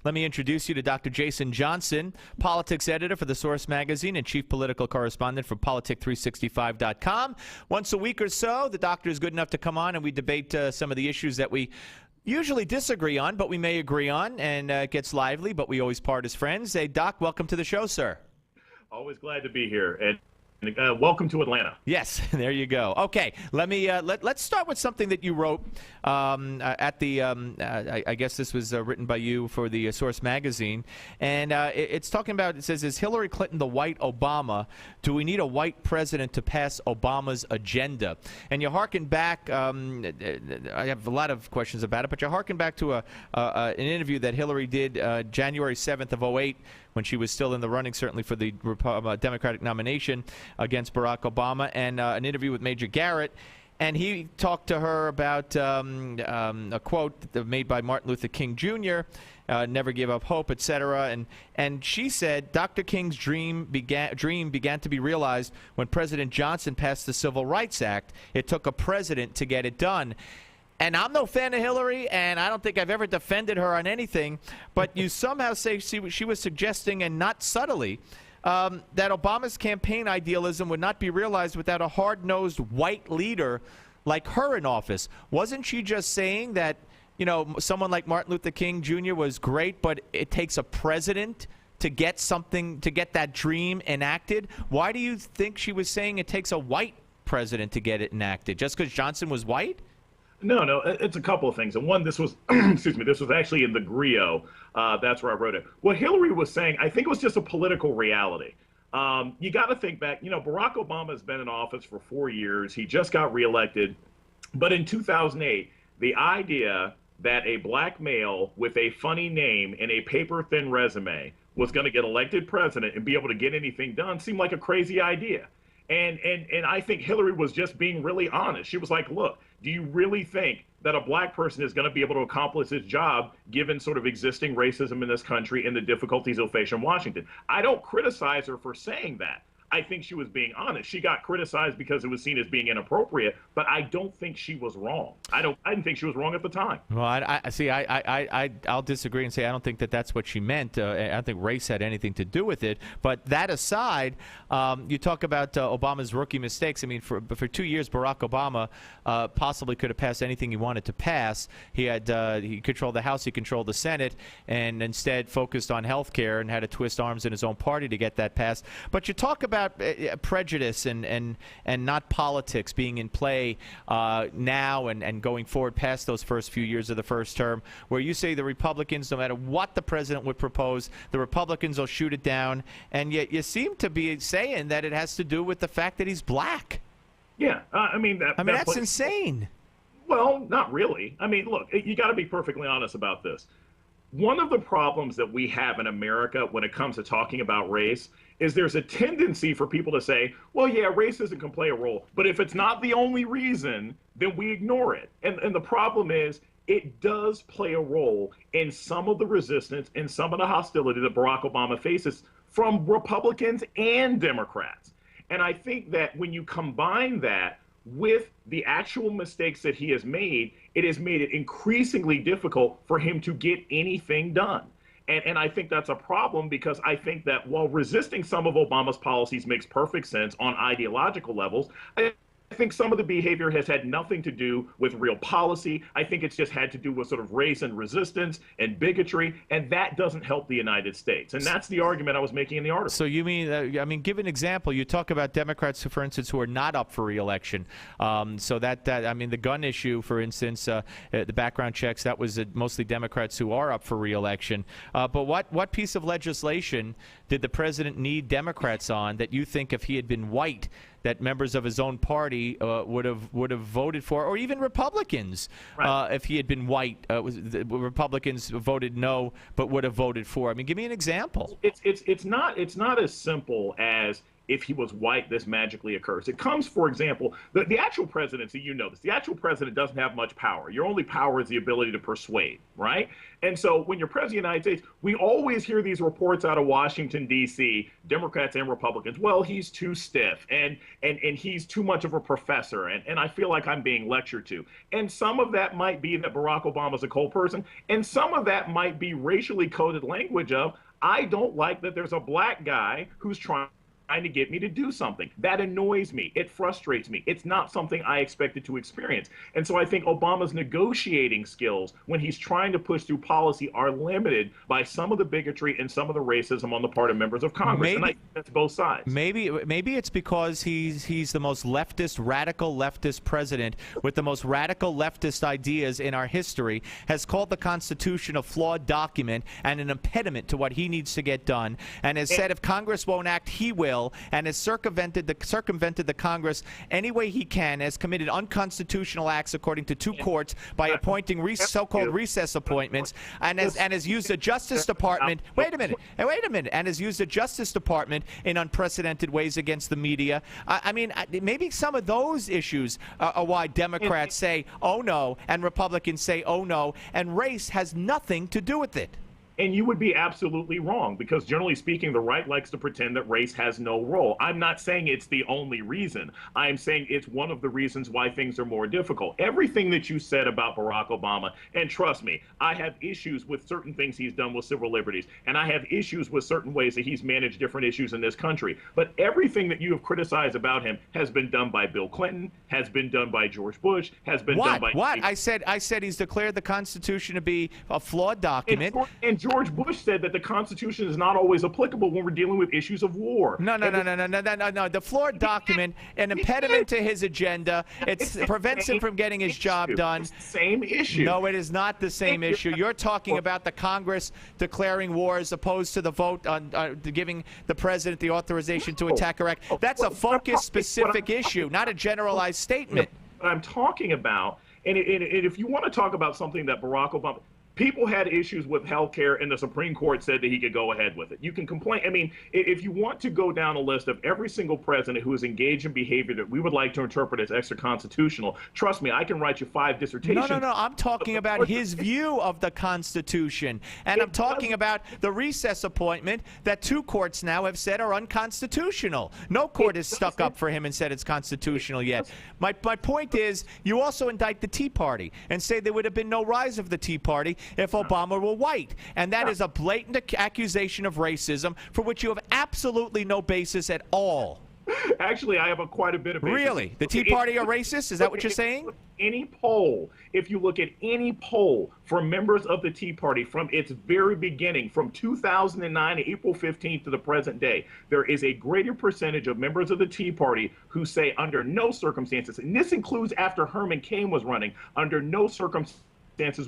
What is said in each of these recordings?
Let me introduce you to Dr. Jason Johnson, politics editor for The Source magazine and chief political correspondent for Politic365.com. Once a week or so, the doctor is good enough to come on and we debate some of the issues that we usually disagree on, but we may agree on, and it gets lively, but we always part as friends. Hey, Doc, welcome to the show, sir. Always glad to be here, and welcome to Atlanta. Yes, there you go. Okay, let's start with something that you wrote at the. I guess this was written by you for the Source magazine, and it's talking about. It says, "Is Hillary Clinton the white Obama? Do we need a white president to pass Obama's agenda?" And you harken back. I have a lot of questions about it, but you harken back to an interview that Hillary did January 7th of '08. When she was still in the running, certainly for the Democratic nomination against Barack Obama, and an interview with Major Garrett. And he talked to her about a quote made by Martin Luther King Jr., never give up hope, etc. And she said, Dr. King's dream began to be realized when President Johnson passed the Civil Rights Act. It took a president to get it done. And I'm no fan of Hillary, and I don't think I've ever defended her on anything, but you somehow say she was suggesting, and not subtly, that Obama's campaign idealism would not be realized without a hard-nosed white leader like her in office. Wasn't she just saying that, you know, someone like Martin Luther King Jr. was great, but it takes a president to get something, to get that dream enacted? Why do you think she was saying it takes a white president to get it enacted? Just because Johnson was white? No, it's a couple of things. And one, this was, excuse me, this was actually in the Griot. That's where I wrote it. What Hillary was saying, I think it was just a political reality. You got to think back, you know, Barack Obama has been in office for 4 years. He just got reelected. But in 2008, the idea that a black male with a funny name and a paper-thin resume was going to get elected president and be able to get anything done seemed like a crazy idea. And I think Hillary was just being really honest. She was like, look, do you really think that a black person is going to be able to accomplish his job given sort of existing racism in this country and the difficulties he'll face in Washington? I don't criticize her for saying that. I think she was being honest. She got criticized because it was seen as being inappropriate, but I don't think she was wrong. I didn't think she was wrong at the time. Well, I'll disagree and say I don't think that that's what she meant. I don't think race had anything to do with it. But that aside, you talk about Obama's rookie mistakes. I mean, for 2 years, Barack Obama possibly could have passed anything he wanted to pass. He controlled the House, he controlled the Senate, and instead focused on health care and had to twist arms in his own party to get that passed. But you talk about prejudice and not politics being in play now and going forward past those first few years of the first term, where you say the Republicans, no matter what the president would propose, the Republicans will shoot it down, and yet you seem to be saying that it has to do with the fact that he's black. Yeah, that's insane. Well, not really. I mean, look, you got to be perfectly honest about this. One of the problems that we have in America when it comes to talking about race is there's a tendency for people to say, well, yeah, racism can play a role, but if it's not the only reason, then we ignore it. And the problem is it does play a role in some of the resistance and some of the hostility that Barack Obama faces from Republicans and Democrats. And I think that when you combine that with the actual mistakes that he has made, it has made it increasingly difficult for him to get anything done. And I think that's a problem, because I think that while resisting some of Obama's policies makes perfect sense on ideological levels, I think some of the behavior has had nothing to do with real policy. I think it's just had to do with sort of race and resistance and bigotry, and that doesn't help the United States. And that's the argument I was making in the article. So you mean, give an example. You talk about Democrats, for instance, who are not up for re-election. The gun issue, for instance, the background checks, that was mostly Democrats who are up for re-election. But what piece of legislation did the president need Democrats on that you think, if he had been white, that members of his own party would have voted for, or even Republicans, right, if he had been white? Republicans voted no, but would have voted for. I mean, give me an example. It's not as simple as if he was white, this magically occurs. It comes, for example, the actual presidency, you know this, the actual president doesn't have much power. Your only power is the ability to persuade, right? And so when you're president of the United States, we always hear these reports out of Washington, D.C., Democrats and Republicans, well, he's too stiff and he's too much of a professor. And I feel like I'm being lectured to. And some of that might be that Barack Obama's a cold person. And some of that might be racially coded language of, I don't like that there's a black guy who's trying to get me to do something. That annoys me. It frustrates me. It's not something I expected to experience. And so I think Obama's negotiating skills when he's trying to push through policy are limited by some of the bigotry and some of the racism on the part of members of Congress. And I think that's both sides. Maybe it's because he's the most radical leftist president with the most radical leftist ideas in our history, has called the Constitution a flawed document and an impediment to what he needs to get done, and has said if Congress won't act, he will, and has circumvented the Congress any way he can, has committed unconstitutional acts according to two courts by appointing so-called recess appointments, and has used the Justice Department. Wait a minute, and has used the Justice Department in unprecedented ways against the media. I mean, maybe some of those issues are why Democrats say, oh no, and Republicans say, oh no, and race has nothing to do with it. And you would be absolutely wrong, because generally speaking, the right likes to pretend that race has no role. I'm not saying it's the only reason. I'm saying it's one of the reasons why things are more difficult. Everything that you said about Barack Obama, and trust me, I have issues with certain things he's done with civil liberties, and I have issues with certain ways that he's managed different issues in this country. But everything that you have criticized about him has been done by Bill Clinton, has been done by George Bush, has been done by... What? I said he's declared the Constitution to be a flawed document. And George Bush said that the Constitution is not always applicable when we're dealing with issues of war. No. The flawed document, an impediment to his agenda. It prevents him from getting his job done. It's the same issue. No, it is not the same issue. You're talking about the Congress declaring war as opposed to the vote on giving the president the authorization to attack Iraq. That's a focused, specific issue, not a generalized statement. What I'm talking about, and if you want to talk about something that Barack Obama... People had issues with health care, and the Supreme Court said that he could go ahead with it. You can complain. I mean, if you want to go down a list of every single president who has engaged in behavior that we would like to interpret as extra-constitutional, trust me, I can write you 5 dissertations. No. I'm talking about his view of the Constitution. And I'm talking about the recess appointment that 2 courts now have said are unconstitutional. No court has stuck up for him and said it's constitutional yet. My point is, you also indict the Tea Party and say there would have been no rise of the Tea Party if Obama were white. And that is a blatant accusation of racism for which you have absolutely no basis at all. Actually, I have quite a bit of basis. Really? The Tea Party are racist? Is that what you're saying? Any poll, if you look at any poll for members of the Tea Party from its very beginning, from 2009, April 15th to the present day, there is a greater percentage of members of the Tea Party who say under no circumstances, and this includes after Herman Cain was running, under no circumstances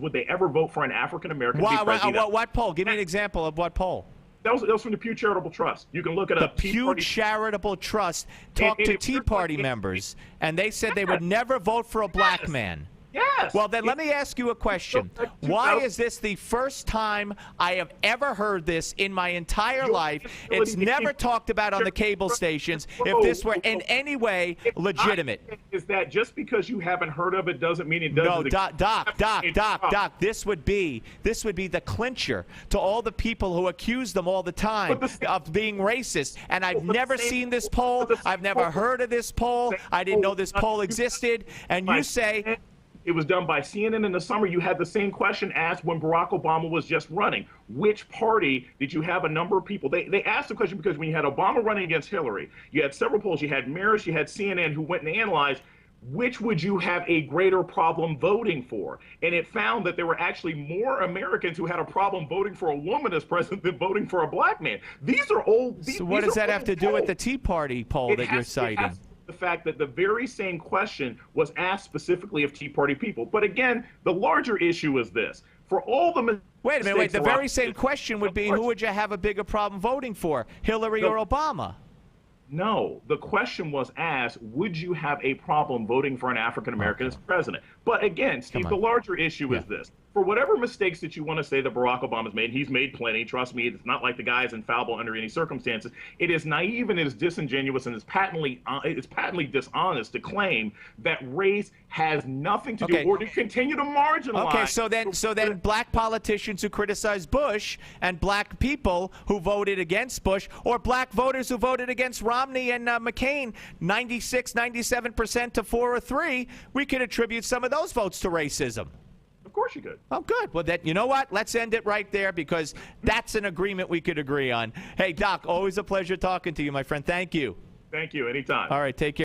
would they ever vote for an African-American to be president. What poll? Give me an example of what poll. That was from the Pew Charitable Trust. You can look it up. The Pew Charitable Trust talked to Tea Party members, and they said they would never vote for a black man. Yes. Well, then let me ask you a question. Why is this the first time I have ever heard this in my entire life? It's never talked about on the cable stations if this were in any way legitimate. Is that just because you haven't heard of it doesn't mean it doesn't exist? No, Doc, this would be the clincher to all the people who accuse them all the time of being racist. And I've never seen this poll. I've never heard of this poll. I didn't know this poll existed. And you say... It was done by CNN in the summer. You had the same question asked when Barack Obama was just running. Which party did you have a number of people? They asked the question because when you had Obama running against Hillary, you had several polls. You had Marist, you had CNN who went and analyzed which would you have a greater problem voting for? And it found that there were actually more Americans who had a problem voting for a woman as president than voting for a black man. These are old. So what does that have to do with the Tea Party poll that you're citing? The fact that the very same question was asked specifically of Tea Party people. But again, the larger issue is this. For all the Wait a minute, the very same question would be, who would you have a bigger problem voting for, Hillary or Obama? No, the question was asked, would you have a problem voting for an African-American as president? But again, Steve, the larger issue is this. for whatever mistakes that you want to say that Barack Obama's made, he's made plenty. Trust me, it's not like the guy is infallible under any circumstances. It is naive and it is disingenuous and it's patently dishonest to claim that race has nothing to do or to continue to marginalize. Okay, so then black politicians who criticize Bush and black people who voted against Bush or black voters who voted against Romney and McCain, 96, 97% to 4 or 3, we could attribute some of those votes to racism. Of course you could. Oh, good. Well, you know what? Let's end it right there because that's an agreement we could agree on. Hey, Doc, always a pleasure talking to you, my friend. Thank you. Thank you. Anytime. All right, take care.